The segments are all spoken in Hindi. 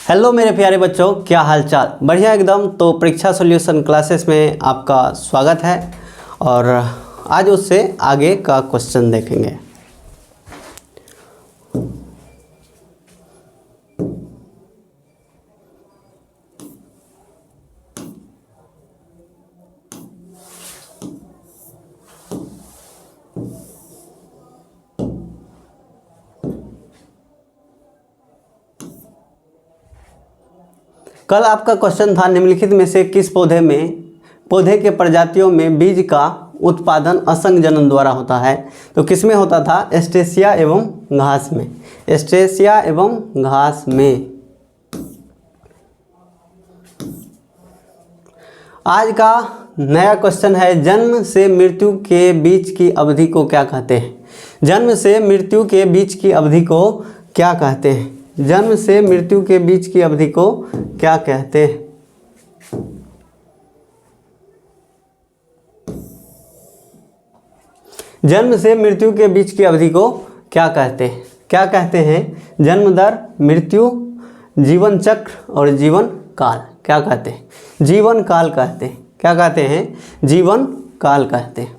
हेलो मेरे प्यारे बच्चों, क्या हाल चाल? बढ़िया एकदम। तो परीक्षा सॉल्यूशन क्लासेस में आपका स्वागत है और आज उससे आगे का क्वेश्चन देखेंगे। कल आपका क्वेश्चन था निम्नलिखित में से किस पौधे के प्रजातियों में बीज का उत्पादन असंग जनन द्वारा होता है। तो किसमें होता था? एस्टेसिया एवं घास में। एस्टेसिया एवं घास में। आज का नया क्वेश्चन है, जन्म से मृत्यु के बीच की अवधि को क्या कहते हैं? जन्म से मृत्यु के बीच की अवधि को क्या कहते हैं? जन्म से मृत्यु के बीच की अवधि को क्या कहते हैं? जन्म से मृत्यु के बीच की अवधि को क्या कहते हैं? क्या कहते हैं? जन्म दर, मृत्यु, जीवन चक्र और जीवन काल। क्या कहते हैं? जीवन काल कहते हैं। क्या कहते हैं? जीवन काल कहते हैं।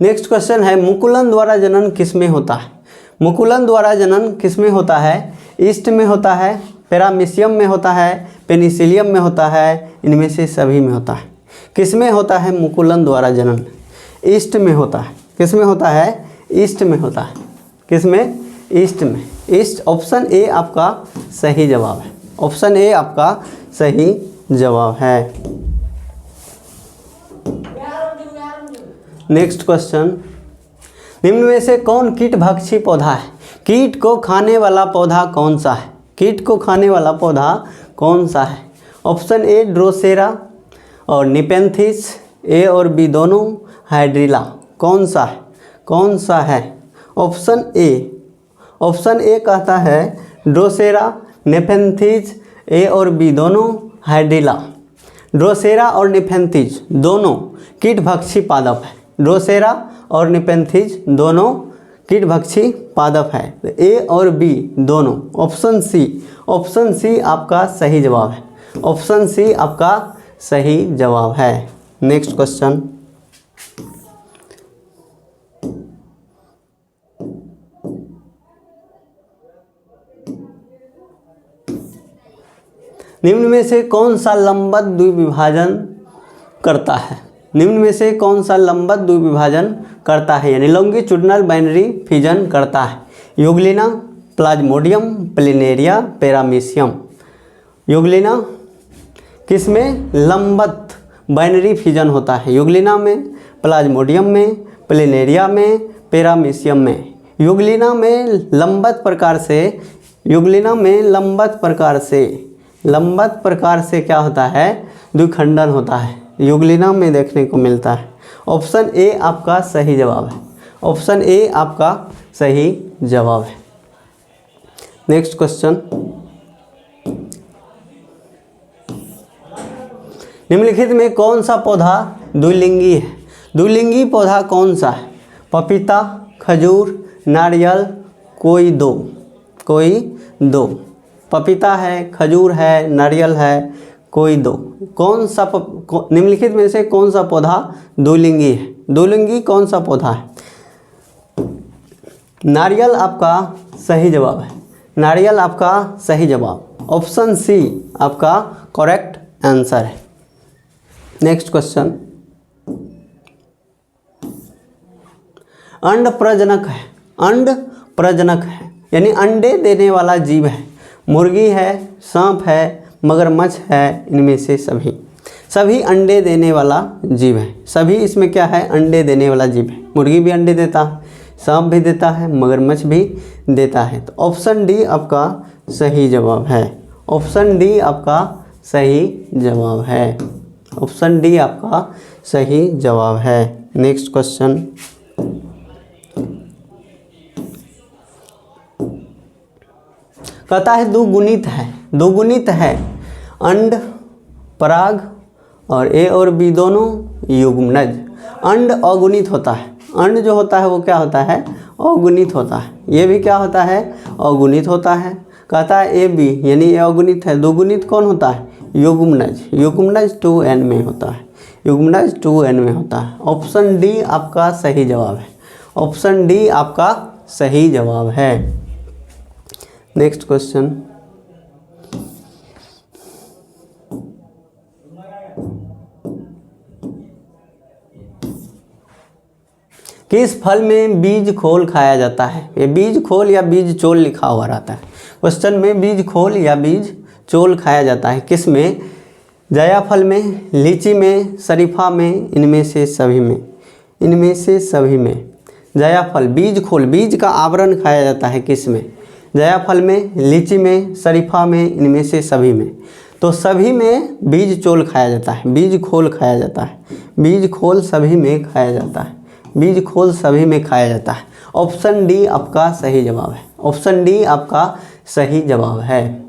नेक्स्ट क्वेश्चन है, मुकुलन द्वारा जनन किसमें होता है? मुकुलन द्वारा जनन किसमें होता है? ईस्ट में होता है, पैरामीशियम में होता है, पेनिसिलियम में होता है, इनमें से सभी में होता है। किसमें होता है मुकुलन द्वारा जनन? ईस्ट में होता है। किसमें होता है? ईस्ट में होता है। किसमें? ईस्ट में। ईस्ट। ऑप्शन ए आपका सही जवाब है। ऑप्शन ए आपका सही जवाब है। नेक्स्ट क्वेश्चन, निम्न में से कौन कीटभक्षी पौधा है? कीट को खाने वाला पौधा कौन सा है? कीट को खाने वाला पौधा कौन सा है? ऑप्शन ए ड्रोसेरा और निपेंथिस, ए और बी दोनों, हाइड्रिला। कौन सा है? कौन सा है? Option A. ऑप्शन ए कहता है ड्रोसेरा, नेपेंथिस, ए और बी दोनों, हाइड्रिला। ड्रोसेरा और निपेंथिस दोनों कीटभक्षी पादप है। ड्रोसेरा और निपेंथिस दोनों कीटभक्षी पादप है। तो ए और बी दोनों। Option C. ऑप्शन सी आपका सही जवाब है। ऑप्शन सी आपका सही जवाब है। नेक्स्ट क्वेश्चन, निम्न में से कौन सा लंबवत द्विविभाजन करता है? निम्न में से कौन सा लंबवत द्विविभाजन करता है, यानी लॉन्गिट्यूडिनल बाइनरी फिजन करता है? Euglena, Plasmodium, planaria, paramecium. Euglena किसमें? लंबवत बाइनरी फिजन होता है। यूग्लिना में, प्लाज्मोडियम में, प्लेनेरिया में, पैरामीशियम में। यूग्लिना में लंबवत प्रकार से, यूग्लिना में लंबवत प्रकार से क्या होता है? द्विखंडन होता है। यूग्लिना में देखने को मिलता है। ऑप्शन ए आपका सही जवाब है। ऑप्शन ए आपका सही जवाब है। नेक्स्ट क्वेश्चन, निम्नलिखित में कौन सा पौधा द्विलिंगी है? द्विलिंगी पौधा कौन सा है? पपीता, खजूर, नारियल, कोई दो। पपीता है, खजूर है, नारियल है, कोई दो। कौन सा निम्नलिखित में से कौन सा पौधा द्विलिंगी है? द्विलिंगी कौन सा पौधा है? नारियल आपका सही जवाब है। नारियल आपका सही जवाब। ऑप्शन सी आपका करेक्ट आंसर है। नेक्स्ट क्वेश्चन, अंड प्रजनक है। अंड प्रजनक है यानी अंडे देने वाला जीव है। मुर्गी है, सांप है, मगरमच्छ है, इनमें से सभी अंडे देने वाला जीव है। सभी इसमें क्या है? अंडे देने वाला जीव है। मुर्गी भी अंडे देता है, सांप भी देता है, मगरमच्छ भी देता है। तो ऑप्शन डी आपका सही जवाब है। ऑप्शन डी आपका सही जवाब है। ऑप्शन डी आपका सही जवाब है। नेक्स्ट क्वेश्चन, कहता है दुगुणित है अंड, पराग और ए और बी दोनों युग्मनज। अंड अगुणित होता है। अंड जो होता है वो क्या होता है, अगुणित होता है। ये भी क्या होता है, अगुणित होता है। कहता है ए बी यानी ये अगुणित है। दुगुणित कौन होता है, युग्मनज। युग्मनज 2n में होता है, युग्मनज 2n में होता है। ऑप्शन डी आपका सही जवाब है, ऑप्शन डी आपका सही जवाब है। नेक्स्ट क्वेश्चन, किस फल में बीज खोल खाया जाता है। ये बीज खोल या बीज चोल लिखा हुआ रहता है क्वेश्चन में, बीज खोल या बीज चोल खाया जाता है किस में, जायफल में, लीची में, शरीफा में, इनमें से सभी में, इनमें से सभी में। जायफल बीज खोल, बीज का आवरण खाया जाता है किस में, जायफल में, लीची में, शरीफा में, इनमें से सभी में। तो सभी में बीज चोल खाया जाता है, बीज खोल खाया जाता है, बीज खोल सभी में खाया जाता है, बीज खोल सभी में खाया जाता है। ऑप्शन डी आपका सही जवाब है, ऑप्शन डी आपका सही जवाब है।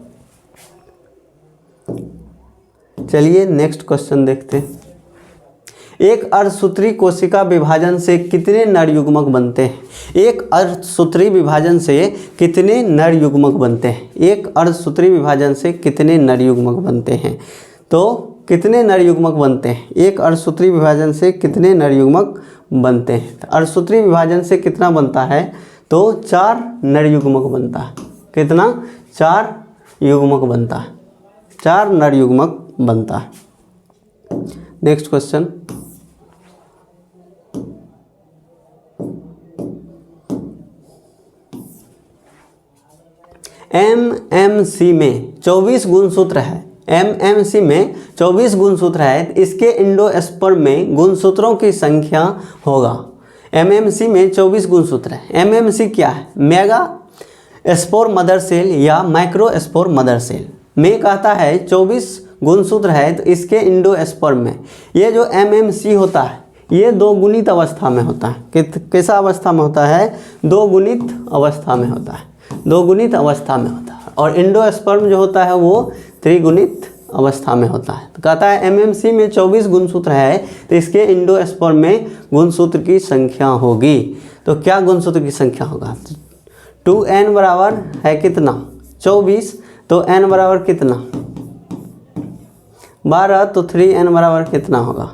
चलिए नेक्स्ट क्वेश्चन देखते हैं। एक अर्धसूत्री कोशिका विभाजन से कितने नर युग्मक बनते हैं। एक अर्धसूत्री विभाजन से कितने नर युग्मक बनते हैं, एक अर्धसूत्री विभाजन से कितने नर युग्मक बनते हैं। तो कितने नर युग्मक बनते हैं, एक अर्धसूत्री विभाजन से कितने नर युग्मक बनते हैं। तो अर्धसूत्री विभाजन से कितना बनता है, तो 4 नर युग्मक बनता है। कितना, 4 युग्मक बनता है, 4 नर युग्मक बनता है। नेक्स्ट क्वेश्चन, एमएमसी में 24 गुणसूत्र है, एमएमसी में 24 गुणसूत्र है, इसके एंडोस्पर्म में गुणसूत्रों की संख्या होगा। एमएमसी में 24 गुणसूत्र है। एमएमसी क्या है, मेगा स्पोर मदर सेल या माइक्रो स्पोर मदर सेल में कहता है 24 गुणसूत्र है, तो इसके एंडोस्पर्म में ये जो एमएमसी होता है ये 2 गुणित अवस्था में होता है। कैसा अवस्था में होता है, 2 गुणित अवस्था में होता है, 2 गुणित अवस्था में होता है। और एंडोस्पर्म जो होता है वो त्रिगुणित अवस्था में होता है। तो कहता है एमएमसी में 24 गुणसूत्र है, तो इसके एंडोस्पर्म में गुणसूत्र की संख्या होगी। तो क्या गुणसूत्र की संख्या होगा, 2n बराबर है कितना, 24, तो n बराबर कितना 12, तो 3n बराबर कितना होगा,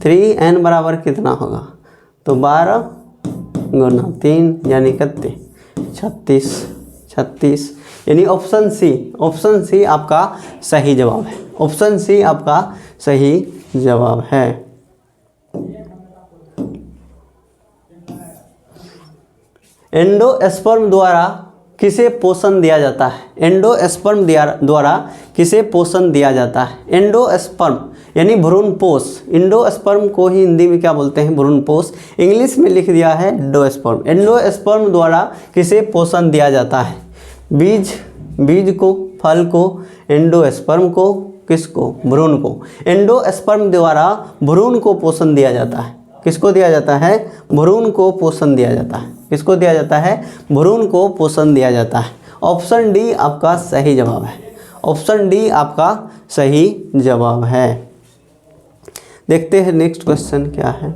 3n बराबर कितना होगा, तो 12 गुना 3 यानी कितने 36, 36 यानी ऑप्शन सी, ऑप्शन सी आपका सही जवाब है, ऑप्शन सी आपका सही जवाब है। एंडोस्पर्म द्वारा किसे पोषण दिया जाता है, एंडोस्पर्म द्वारा किसे पोषण दिया जाता है। एंडोस्पर्म यानी भ्रूणपोष, एंडोस्पर्म को ही हिंदी में क्या बोलते हैं, भ्रूणपोष, इंग्लिश में लिख दिया है एंडोस्पर्म। एंडोस्पर्म द्वारा किसे पोषण दिया जाता है, बीज को, फल को, एंडोस्पर्म को, किसको, भ्रूण को। एंडोस्पर्म द्वारा भ्रूण को पोषण दिया जाता है, किसको दिया जाता है, भ्रूण को पोषण दिया जाता है, किसको दिया जाता है, भ्रूण को पोषण दिया जाता है। ऑप्शन डी आपका सही जवाब है, ऑप्शन डी आपका सही जवाब है। देखते हैं नेक्स्ट क्वेश्चन क्या है।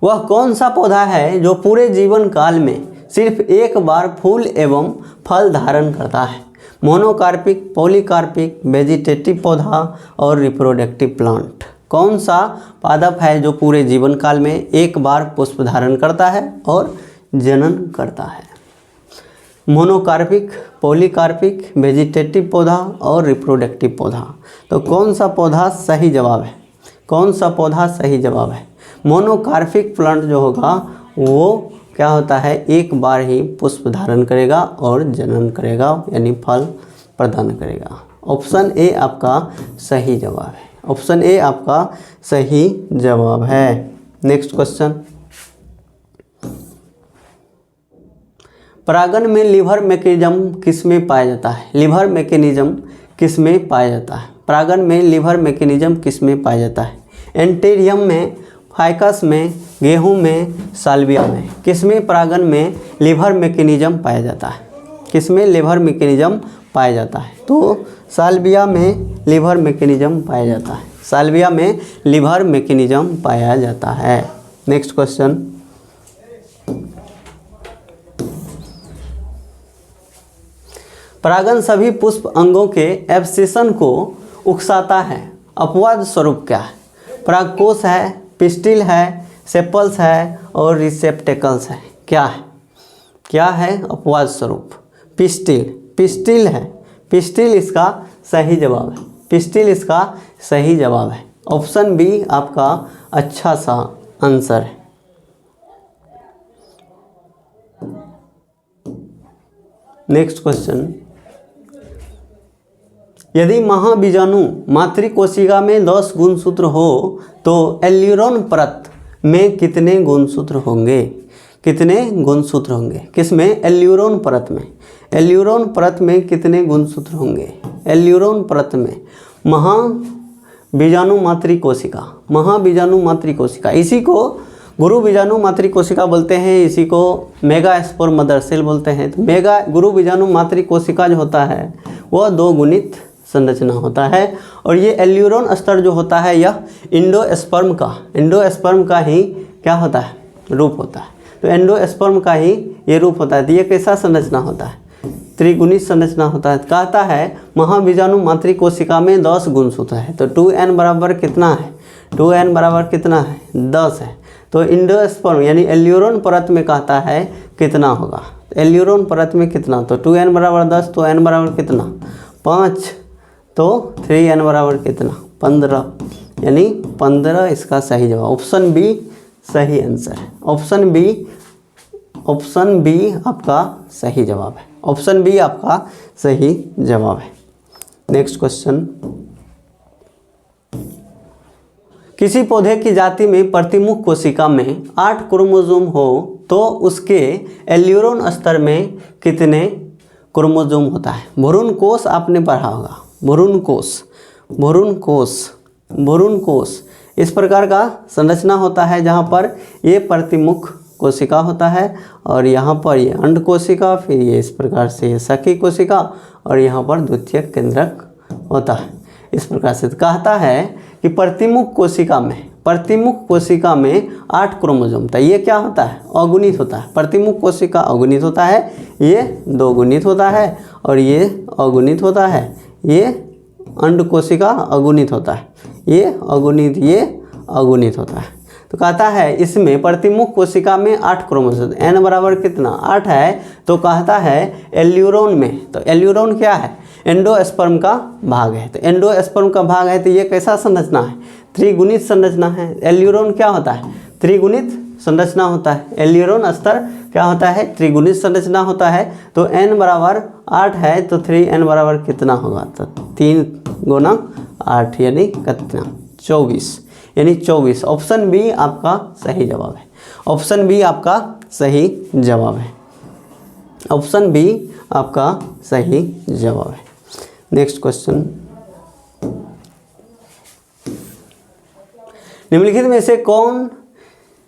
वह कौन सा पौधा है जो पूरे जीवन काल में सिर्फ एक बार फूल एवं फल धारण करता है। मोनोकार्पिक, पॉलीकार्पिक, वेजिटेटिव पौधा और रिप्रोडक्टिव प्लांट। कौन सा पादप है जो पूरे जीवन काल में एक बार पुष्प धारण करता है और जनन करता है। मोनोकार्पिक, पॉलीकार्पिक, वेजिटेटिव पौधा और रिप्रोडक्टिव पौधा। तो कौन सा पौधा सही जवाब है, कौन सा पौधा सही जवाब है। मोनोकार्पिक प्लांट जो होगा वो क्या होता है, एक बार ही पुष्प धारण करेगा और जनन करेगा यानी फल प्रदान करेगा। ऑप्शन ए आपका सही जवाब है, ऑप्शन ए आपका सही जवाब है। नेक्स्ट क्वेश्चन, परागण में लीवर मैकेनिज्म किस में पाया जाता है। लीवर मैकेनिज्म किस में पाया जाता है, परागण में लीवर मैकेनिज्म किस में पाया जाता है। एंटेरियम में, फाइकस में, गेहूं में, साल्विया में। किस में परागण में लीवर मैकेनिज्म पाया जाता है, किस में लीवर मैकेनिज्म पाया जाता है। तो साल्विया में लीवर मैकेनिज्म पाया जाता है। साल्विया में लीवर मैकेनिज्म पाया जाता है। नेक्स्ट क्वेश्चन, परागन सभी पुष्प अंगों के एब्सेशन को उकसाता है, अपवाद स्वरूप क्या है? परागकोश है, पिस्टिल है, सेपल्स है और रिसेप्टेकल्स है। क्या है? क्या है अपवाद स्वरूप? पिस्टिल। पिस्टिल है, पिस्टिल इसका सही जवाब है। पिस्टिल इसका सही जवाब है। ऑप्शन बी आपका अच्छा सा आंसर है। नेक्स्ट क्वेश्चन, यदि महाबीजाणु मातृकोशिका में 10 गुणसूत्र हो तो एल्यूरोन परत में कितने गुणसूत्र होंगे? कितने गुणसूत्र होंगे? किसमें? एल्यूरोन परत में। एल्यूरोन परत में कितने गुणसूत्र होंगे? एल्यूरोन परत में महाबीजाणु मातृकोशिका, महाबीजाणु मातृकोशिका, इसी को गुरु बीजाणु मातृकोशिका बोलते हैं, इसी को मेगा स्पोर मदर सेल बोलते हैं। तो मेगा गुरु बीजाणु मातृकोशिका जो होता है वह 2 गुणित संरचना होता है और ये एल्यूरोन स्तर जो होता है यह एंडोस्पर्म का ही क्या होता है? रूप होता है। तो एंडोस्पर्म का ही ये रूप होता है। तो ये कैसा संरचना होता है? त्रिगुणित संरचना होता है। कहता है महाबीजाणु मातृकोशिका में 10 गुणसूत्र है, तो 2n बराबर कितना है? 2n बराबर कितना है? 10 है। तो एंडोस्पर्म यानी एल्यूरोन परत में कहता है कितना होगा? एल्यूरोन परत में कितना? तो 2n बराबर 10, तो n बराबर कितना? 5, तो 3n बराबर कितना? 15, यानी 15 इसका सही जवाब। ऑप्शन बी सही आंसर है। ऑप्शन बी आपका सही जवाब है। ऑप्शन बी आपका सही जवाब है। नेक्स्ट क्वेश्चन, किसी पौधे की जाति में प्रतिमुख कोशिका में 8 क्रोमोसोम हो तो उसके एल्यूरोन स्तर में कितने क्रोमोसोम होता है? भ्रूण कोश आपने पढ़ा होगा। भ्रूण कोश इस प्रकार का संरचना होता है जहाँ पर ये प्रतिमुख कोशिका होता है और यहाँ पर ये अंड कोशिका, फिर ये इस प्रकार से सखी कोशिका और यहाँ पर द्वितीयक केंद्रक होता है। इस प्रकार से कहता है कि प्रतिमुख कोशिका में 8 क्रोमोसोम था। ये क्या होता है? अगुणित होता है। प्रतिमुख कोशिका अगुणित होता है, ये 2 गुणित होता है और ये अगुणित होता है। ये अंड कोशिका अगुणित होता है, ये अगुणित होता है। तो कहता है इसमें प्रतिमुख कोशिका में 8 क्रोमोसोम, n बराबर कितना? 8 है। तो कहता है एल्यूरोन में, तो एल्यूरोन क्या है? एंडोस्पर्म का भाग है। तो एंडोस्पर्म का भाग है तो ये कैसा संरचना है? त्रिगुणित संरचना है। एल्यूरोन क्या होता है? त्रिगुणित संरचना होता है। एल्यूरोन स्तर क्या होता है? त्रिगुणित संरचना होता है। तो n बराबर 8 है तो 3n बराबर कितना होगा? तो 3 गुना 8 यानी कितना? 24, यानी 24। ऑप्शन बी आपका सही जवाब है। ऑप्शन बी आपका सही जवाब है। ऑप्शन बी आपका सही जवाब है। नेक्स्ट क्वेश्चन, निम्नलिखित में से कौन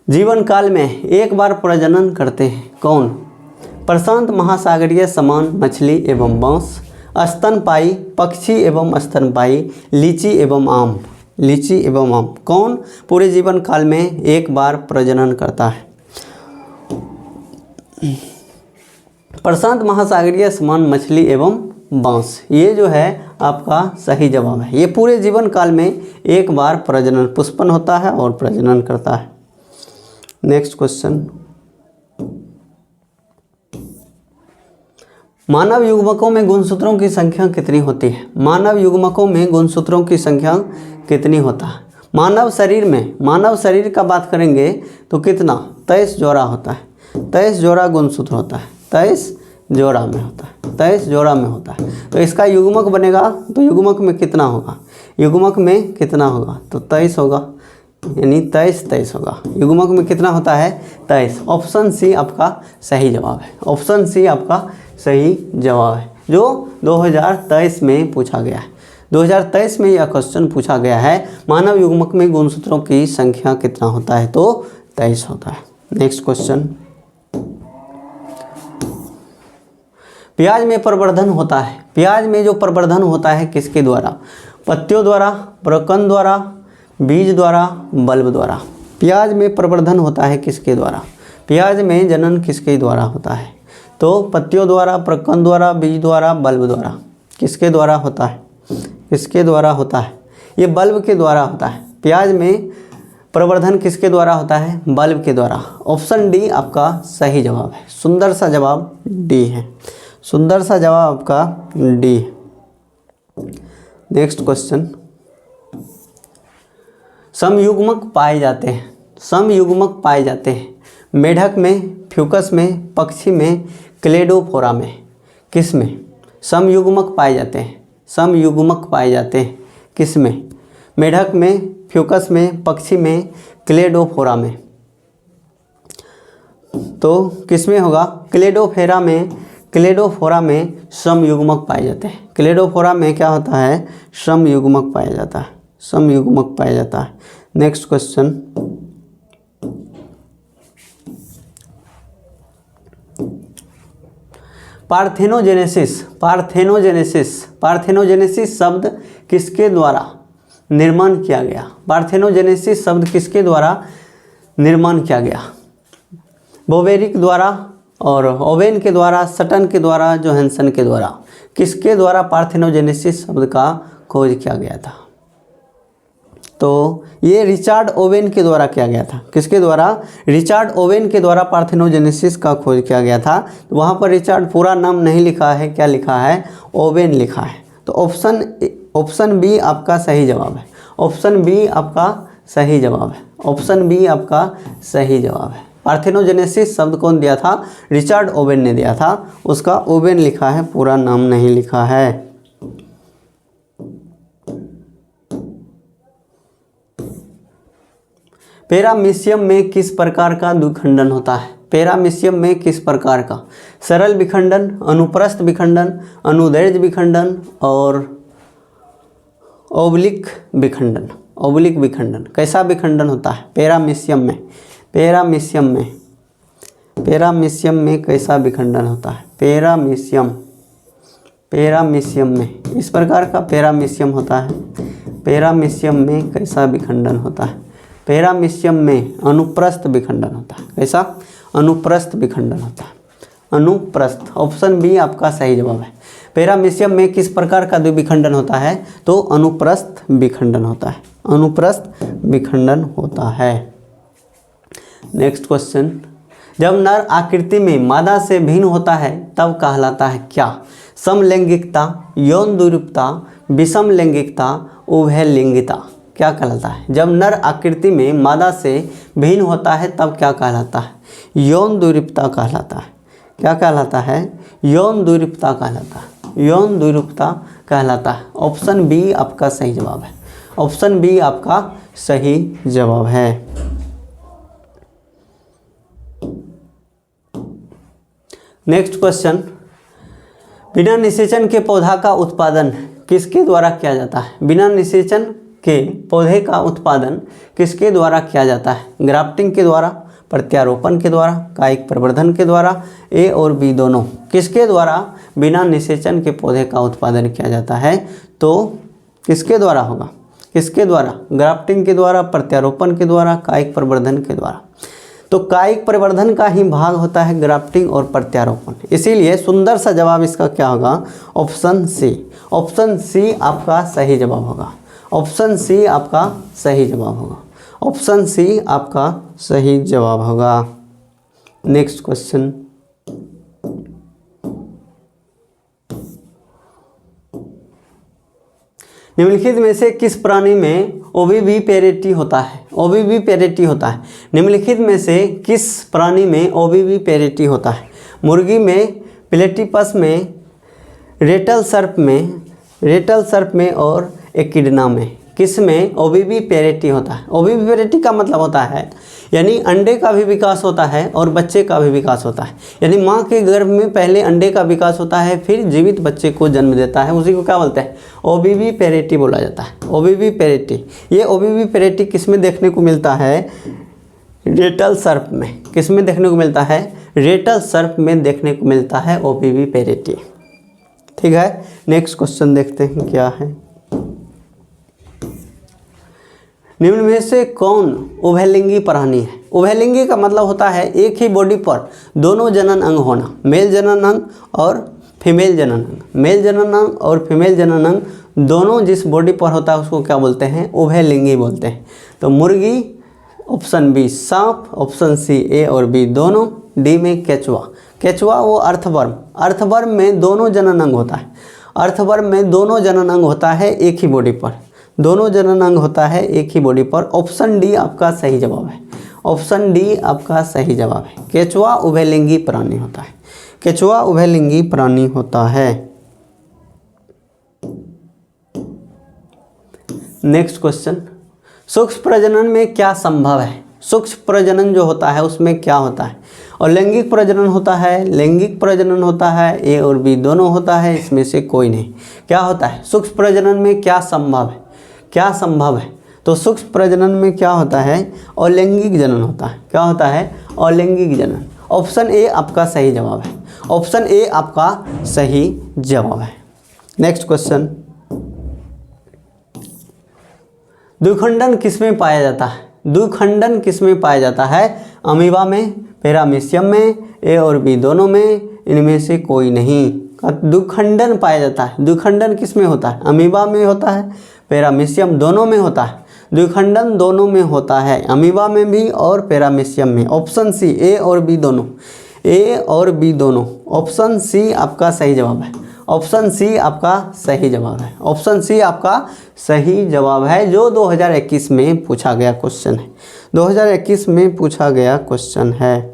जीवन काल में एक बार प्रजनन करते हैं? कौन? प्रशांत महासागरीय समान मछली एवं बांस, स्तनपायी पक्षी एवं स्तनपायी, लीची एवं आम। कौन पूरे जीवन काल में एक बार प्रजनन करता है? प्रशांत महासागरीय समान मछली एवं बांस, ये जो है आपका सही जवाब है। ये पूरे जीवन काल में एक बार प्रजनन पुष्पन होता है और प्रजनन करता है। नेक्स्ट क्वेश्चन, मानव युग्मकों में गुणसूत्रों की संख्या कितनी होती है? मानव युग्मकों में गुणसूत्रों की संख्या कितनी होता है? मानव शरीर का बात करेंगे तो कितना? 23 जोड़ा होता है। 23 जोड़ा गुणसूत्र होता है। 23 जोड़ा में होता है। तो इसका युग्मक बनेगा तो युग्मक में कितना होगा? तो 23 होगा, यानी 23 होगा। युग्मक में कितना होता है? 23। ऑप्शन सी आपका सही जवाब है। ऑप्शन सी आपका सही जवाब है, जो 2023 में पूछा गया है। 2023 में यह क्वेश्चन पूछा गया है, मानव युग्मक में गुणसूत्रों की संख्या कितना होता है? तो 23 होता है। नेक्स्ट क्वेश्चन, प्याज में प्रवर्धन होता है, प्याज में जो प्रवर्धन होता है किसके द्वारा? पत्तियों द्वारा, प्रकंद द्वारा, बीज द्वारा, बल्ब द्वारा। प्याज में प्रवर्धन होता है किसके द्वारा? प्याज में जनन किसके द्वारा होता है? तो पत्तियों द्वारा, प्रकंद द्वारा, बीज द्वारा, बल्ब द्वारा। किसके द्वारा होता है? किसके द्वारा होता है? ये बल्ब के द्वारा होता है। प्याज में प्रवर्धन किसके द्वारा होता है? बल्ब के द्वारा। ऑप्शन डी आपका सही जवाब है। सुंदर सा जवाब डी है। सुंदर सा जवाब आपका डी है। नेक्स्ट क्वेश्चन, समयुग्मक पाए जाते हैं, समयुग्मक पाए जाते हैं मेढक में, फ्यूकस में, पक्षी में, क्लेडोफोरा में। किस में समयुग्मक पाए जाते हैं? समयुग्मक पाए जाते हैं किस में? मेढक में, फ्यूकस में, पक्षी में, क्लेडोफोरा में। तो किस में होगा? क्लेडोफोरा में, क्लेडोफोरा में समयुग्मक पाए जाते हैं। क्लेडोफोरा में क्या होता है? समयुग्मक पाया जाता है, समयुग्मक पाया जाता है। Next question, parthenogenesis, parthenogenesis, parthenogenesis शब्द किसके द्वारा निर्माण किया गया? पार्थेनोजेनेसिस शब्द किसके द्वारा निर्माण किया गया? बोवेरिक द्वारा और ओवेन के द्वारा, सटन के द्वारा, जोहानसन के द्वारा। किसके द्वारा पार्थेनोजेनेसिस शब्द का खोज किया गया था? तो ये रिचर्ड ओवेन के द्वारा किया गया था। किसके द्वारा? रिचर्ड ओवेन के द्वारा पार्थेनोजेनेसिस का खोज किया गया था। तो वहाँ पर रिचर्ड पूरा नाम नहीं लिखा है, क्या लिखा है? ओवेन लिखा है। तो ऑप्शन बी आपका सही जवाब है। ऑप्शन बी आपका सही जवाब है। ऑप्शन बी आपका सही जवाब है। पार्थेनोजेनेसिस शब्द कौन दिया था? रिचर्ड ओवेन ने दिया था। उसका ओवेन लिखा है, पूरा नाम नहीं लिखा है। पैरामीशियम में किस प्रकार का द्विखंडन होता है? पैरामीशियम में किस प्रकार का? सरल विखंडन, अनुप्रस्थ विखंडन, अनुदैर्ध्य विखंडन और ओब्लिक विखंडन। ओब्लिक विखंडन कैसा विखंडन होता है पैरामीशियम में? पैरामीशियम में, पैरामीशियम में कैसा विखंडन होता है? पैरामीशियम, पैरामीशियम में इस प्रकार का पैरामीशियम होता है। पैरामीशियम में कैसा विखंडन होता है? पैरामीशियम में अनुप्रस्थ विखंडन होता है। कैसा? अनुप्रस्थ विखंडन होता है। अनुप्रस्थ, ऑप्शन बी आपका सही जवाब है। पैरामीशियम में किस प्रकार का द्विविखंडन होता है? तो अनुप्रस्थ विखंडन होता है। अनुप्रस्थ विखंडन होता है। नेक्स्ट क्वेश्चन, जब नर आकृति में मादा से भिन्न होता है तब कहलाता है क्या? समलैंगिकता, यौन द्विरूपता, विषम लैंगिकता, उभयलिंगिता। क्या कहलाता है? जब नर आकृति में मादा से भिन्न होता है तब क्या कहलाता है? यौन द्विरूपता कहलाता है। क्या कहलाता है? यौन द्विरूपता कहलाता है। यौन द्विरूपता कहलाता है। ऑप्शन बी आपका सही जवाब है। ऑप्शन बी आपका सही जवाब है। नेक्स्ट क्वेश्चन, बिना निषेचन के पौधा का उत्पादन किसके द्वारा किया जाता है? बिना निषेचन के पौधे का उत्पादन किसके द्वारा किया जाता है? ग्राफ्टिंग के द्वारा, प्रत्यारोपण के द्वारा, कायिक प्रवर्धन के द्वारा, ए और बी दोनों। किसके द्वारा बिना निषेचन के पौधे का उत्पादन किया जाता है? तो किसके द्वारा होगा? किसके द्वारा? ग्राफ्टिंग के द्वारा, प्रत्यारोपण के द्वारा, कायिक प्रवर्धन के द्वारा। तो कायिक प्रवर्धन का ही भाग होता है ग्राफ्टिंग और प्रत्यारोपण। इसीलिए सुंदर सा जवाब इसका क्या होगा? Option C. ऑप्शन सी आपका सही जवाब होगा। ऑप्शन सी आपका सही जवाब होगा। ऑप्शन सी आपका सही जवाब होगा। नेक्स्ट क्वेश्चन, निम्नलिखित में से किस प्राणी में ओविविपेरिटी होता है? ओविविपेरिटी होता है। निम्नलिखित में से किस प्राणी में ओविविपेरिटी होता है? मुर्गी में, प्लेटिपस में, रेटल सर्प में और एकिडना में। किस में ओविविपेरिटी होता है? ओविविपेरिटी का मतलब होता है यानी अंडे का भी विकास होता है और बच्चे का भी विकास होता है। यानी माँ के गर्भ में पहले अंडे का विकास होता है, फिर जीवित बच्चे को जन्म देता है। उसी को क्या बोलते हैं? ओविविपेरिटी बोला जाता है। ओविविपेरिटी। ये ओविविपेरिटी किस में देखने को मिलता है? रेटल सर्प में। किस में देखने को मिलता है? रेटल सर्प में देखने को मिलता है ओविविपेरिटी। ठीक है, नेक्स्ट क्वेश्चन देखते हैं क्या है। निम्न में से कौन उभयलिंगी प्राणी है? उभयलिंगी का मतलब होता है एक ही बॉडी पर दोनों जनन अंग होना, मेल जनन अंग और फीमेल जनन अंग। मेल जनन अंग और फीमेल जनन अंग दोनों जिस बॉडी पर होता है उसको क्या बोलते हैं? उभयलिंगी बोलते हैं। तो मुर्गी, ऑप्शन बी सांप, ऑप्शन सी ए और बी दोनों, डी में केचुआ। केचुआ वो अर्थवर्म, अर्थवर्म में दोनों जनन अंग होता है। अर्थवर्म में दोनों जनन अंग होता है एक ही बॉडी पर, दोनों जनन अंग होता है एक ही बॉडी पर। ऑप्शन डी आपका सही जवाब है, ऑप्शन डी आपका सही जवाब है। केचुआ उभयलिंगी प्राणी होता है, केचुआ उभयलिंगी प्राणी होता है। नेक्स्ट क्वेश्चन, सूक्ष्म प्रजनन में क्या संभव है? सूक्ष्म प्रजनन जो होता है उसमें क्या होता है? और लैंगिक प्रजनन होता है, लैंगिक प्रजनन होता है, ए और बी दोनों होता है, इसमें से कोई नहीं। क्या होता है सूक्ष्म प्रजनन में? क्या संभव है? क्या संभव है? तो सूक्ष्म प्रजनन में क्या होता है? अलैंगिक जनन होता है। क्या होता है? अलैंगिक जनन। ऑप्शन ए आपका सही जवाब है, ऑप्शन ए आपका सही जवाब है। नेक्स्ट क्वेश्चन, द्विखंडन किसमें पाया जाता है? द्विखंडन किसमें पाया जाता है? अमीबा में, पैरामीशियम में, ए और बी दोनों में, इनमें से कोई नहीं। द्विखंडन पाया जाता है। द्विखंडन किसमें होता है? अमीबा में होता है, पैरामीशियम दोनों में होता है। द्विखंडन दोनों में होता है, अमीबा में भी और पैरामीशियम में। ऑप्शन सी ए और बी दोनों, ए और बी दोनों। ऑप्शन सी आपका सही जवाब है, ऑप्शन सी आपका सही जवाब है, ऑप्शन सी आपका सही जवाब है, जो 2021 में पूछा गया क्वेश्चन है, 2021 में पूछा गया क्वेश्चन है।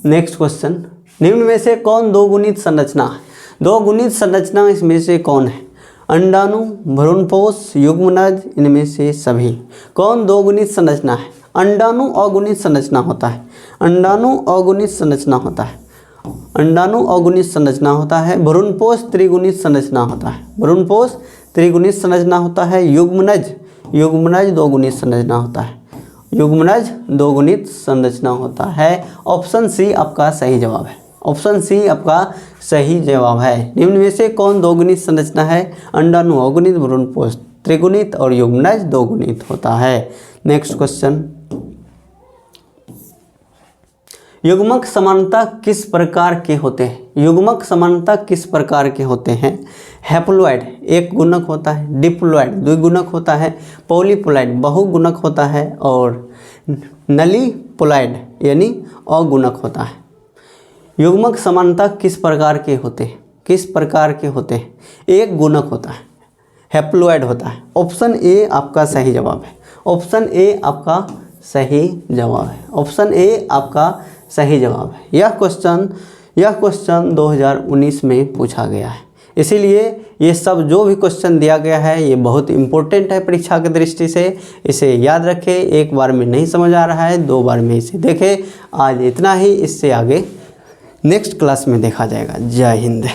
नेक्स्ट क्वेश्चन, निम्न में से कौन दो गुणित संरचना है? दो गुणित संरचना इसमें से कौन है? अंडाणु, भ्रूणपोष, युग्मनज, इनमें से सभी। कौन दो गुणित संरचना है? अंडाणु अगुणित संरचना होता है, अंडाणु अगुणित संरचना होता है, अंडाणु अगुणित संरचना होता है। भ्रूणपोष त्रिगुणित संरचना होता है, भ्रूणपोष त्रिगुणित संरचना होता है। युग्मनज, युग्मनज दो गुणित संरचना होता है, युग्मनज दो गुणित संरचना होता है। ऑप्शन सी आपका सही जवाब है, ऑप्शन सी आपका सही जवाब है। निम्न में से कौन दो गुणित संरचना है? अंडाणु अगुणित, भ्रूणपोष त्रिगुणित और युग्मनज दो गुणित होता है। नेक्स्ट क्वेश्चन, युग्मक समानता किस प्रकार के होते हैं? युग्मक समानता किस प्रकार के होते हैं? हैप्लॉइड एक गुणक होता है, डिप्लॉइड द्विगुणक होता है, पॉलीप्लॉइड बहुगुणक होता है और नलीप्लॉइड यानी अगुणक होता है। युग्मक समानता किस प्रकार के होते हैं? किस प्रकार के होते हैं? एक गुणक होता है, हैप्लॉइड होता है। ऑप्शन ए आपका सही जवाब है, ऑप्शन ए आपका सही जवाब है, ऑप्शन ए आपका सही जवाब है। यह क्वेश्चन 2019 में पूछा गया है, इसीलिए ये सब जो भी क्वेश्चन दिया गया है ये बहुत इंपॉर्टेंट है परीक्षा की दृष्टि से। इसे याद रखें, एक बार में नहीं समझ आ रहा है, दो बार में इसे देखें। आज इतना ही, इससे आगे नेक्स्ट क्लास में देखा जाएगा। जय हिंद।